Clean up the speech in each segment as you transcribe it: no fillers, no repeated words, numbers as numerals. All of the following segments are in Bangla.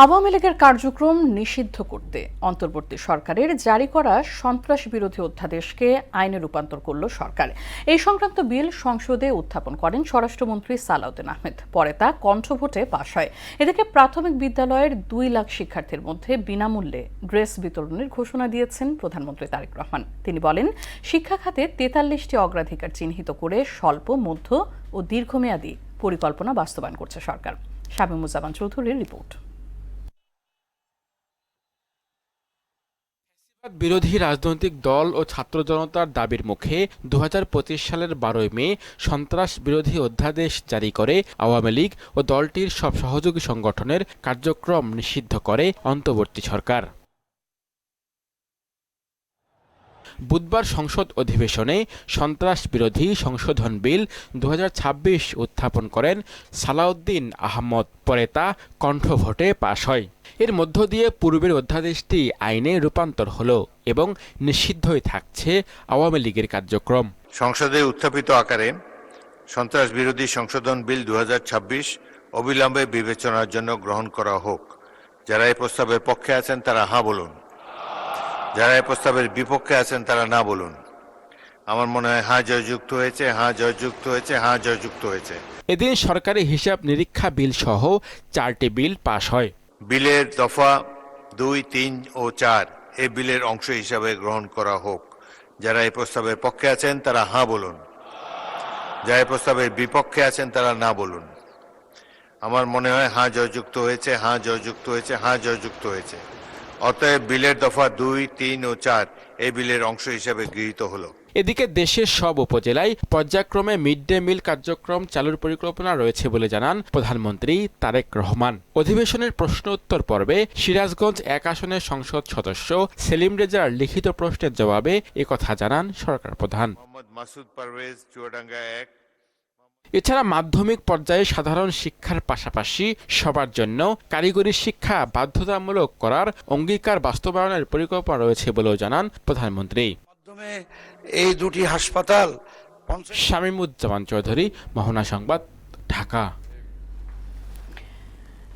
আওয়ামী লীগের কার্যক্রম নিষিদ্ধ করতে অন্তর্বর্তী সরকারের জারি করা সন্ত্রাস বিরোধী অধ্যাদেশকে আইনে রূপান্তর করল সরকার। এই সংক্রান্ত বিল সংসদে উত্থাপন করেন স্বরাষ্ট্রমন্ত্রী সালাউদ্দিন আহমেদ। পরে তা কণ্ঠভোটে পাশ হয়। এদিকে প্রাথমিক বিদ্যালয়ের 2 লাখ শিক্ষার্থীর মধ্যে বিনামূল্যে ড্রেস বিতরণের ঘোষণা দিয়েছেন প্রধানমন্ত্রী তারেক রহমান। তিনি বলেন, শিক্ষা খাতে 43টি অগ্রাধিকার চিহ্নিত করে স্বল্প, মধ্য ও দীর্ঘমেয়াদী পরিকল্পনা বাস্তবায়ন করছে সরকার। শামীমুজ্জামান চৌধুরীর রিপোর্ট। বিরোধী রাজনৈতিক দল ও ছাত্র জনতার দাবির মুখে 2025 সালের 12 মে সন্ত্রাস বিরোধী অধ্যাদেশ জারি করে আওয়ামী লীগ ও দলটির সব সহযোগী সংগঠনের কার্যক্রম নিষিদ্ধ করে অন্তর্বর্তী সরকার। বুধবার সংসদ অধিবেশনে সন্ত্রাস বিরোধী সংশোধন বিল 2026 উত্থাপন করেন সালাউদ্দিন আহমদ। পরে তা কণ্ঠভোটে পাশ হয়। এর মধ্য দিয়ে পূর্বের অধ্যাদেশটি আইনে রূপান্তর হলো এবং নিষিদ্ধই থাকছে আওয়ামী লীগের কার্যক্রম। সংসদে উত্থাপিত আকারে সন্ত্রাস বিরোধী সংশোধন বিল 2026 অবিলম্বে বিবেচনার জন্য গ্রহণ করা হোক। যারা এই প্রস্তাবের পক্ষে আছেন তারা হ্যাঁ বলুন, যারা এই প্রস্তাবের বিপক্ষে আছেন তারা না বলুন। আমার মনে হয় হ্যাঁ জয়যুক্ত হয়েছে, হ্যাঁ জয়যুক্ত হয়েছে, হ্যাঁ জয়যুক্ত হয়েছে। এদিন সরকারি হিসাব নিরীক্ষা বিল সহ 4টি বিল পাশ হয়। বিলের দফা 2, 3 ও 4 এই বিলের অংশ হিসাবে গ্রহণ করা হোক। যারা এই প্রস্তাবের পক্ষে আছেন তারা হ্যাঁ বলুন, যারা এই প্রস্তাবের বিপক্ষে আছেন তারা না বলুন। আমার মনে হয় হ্যাঁ জয়যুক্ত হয়েছে, হ্যাঁ জয়যুক্ত হয়েছে, হ্যাঁ জয়যুক্ত হয়েছে। অতএব বিলের দফা 2, 3 ও 4 এই বিলের অংশ হিসাবে গৃহীত হলো। এদিকে দেশের সব উপজেলায় পর্যায়ক্রমে মিড ডে মিল কার্যক্রম চালুর পরিকল্পনা রয়েছে বলে জানান প্রধানমন্ত্রী তারেক রহমান। অধিবেশনের প্রশ্ন উত্তর পর্বে সিরাজগঞ্জ 1 আসনের সংসদ সদস্য সেলিম রেজার লিখিত প্রশ্নের জবাবে একথা জানান সরকার প্রধান। এছাড়া মাধ্যমিক পর্যায়ে সাধারণ শিক্ষার পাশাপাশি সবার জন্য কারিগরি শিক্ষা বাধ্যতামূলক করার অঙ্গীকার বাস্তবায়নের পরিকল্পনা রয়েছে বলেও জানান প্রধানমন্ত্রী। এই দুটি হাসপাতাল। শামীমুজ্জামান চৌধুরী, মোহনা সংবাদ, ঢাকা।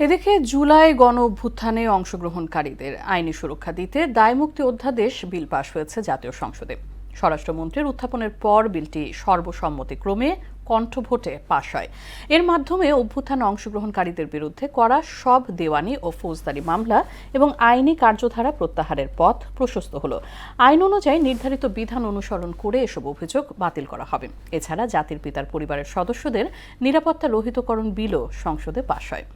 এদিকে জুলাই গণ অভ্যুত্থানে অংশগ্রহণকারীদের আইনি সুরক্ষা দিতে দায়মুক্তি অধ্যাদেশ বিল পাশ হয়েছে জাতীয় সংসদে। স্বরাষ্ট্রমন্ত্রীর উত্থাপনের পর বিলটি সর্বসম্মতিক্রমে কণ্ঠভোটে পাশ হয়। এর মাধ্যমে অভ্যুত্থানে অংশগ্রহণকারীদের বিরুদ্ধে করা সব দেওয়ানি ও ফৌজদারি মামলা এবং আইনি কার্যধারা প্রত্যাহারের পথ প্রশস্ত হল। আইন অনুযায়ী নির্ধারিত বিধান অনুসরণ করে এসব অভিযোগ বাতিল করা হবে। এছাড়া জাতির পিতার পরিবারের সদস্যদের নিরাপত্তা রহিতকরণ বিলও সংসদে পাশ হয়।